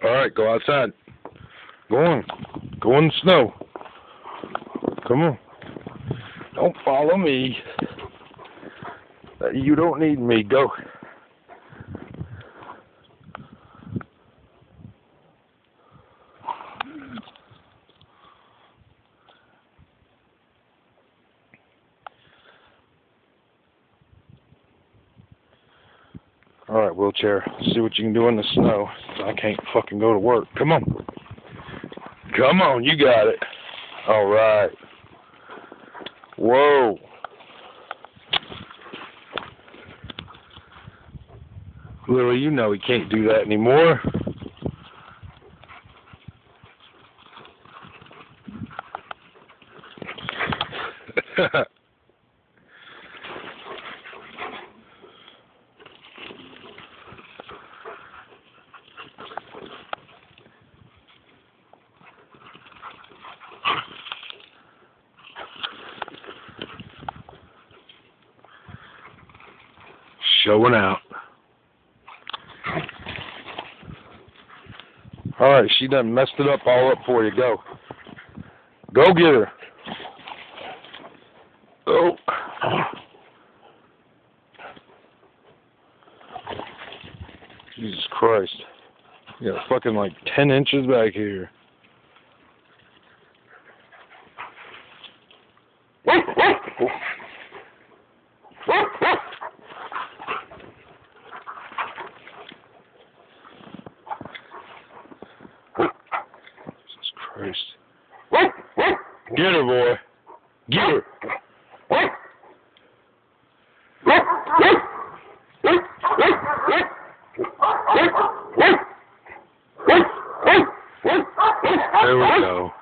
Alright, go outside. Go on. Go in the snow. Come on. Don't follow me. You don't need me. Go. Alright, wheelchair. See what you can do in the snow. I can't fucking go to work. Come on. Come on, you got it. Alright. Whoa. Lily, you know he can't do that anymore. Showing out. Alright, she done messed it up all up for you. Go. Go get her. Oh. Jesus Christ. You got fucking like 10 inches back here. Jesus Christ. Get her, boy. Get her. There we go.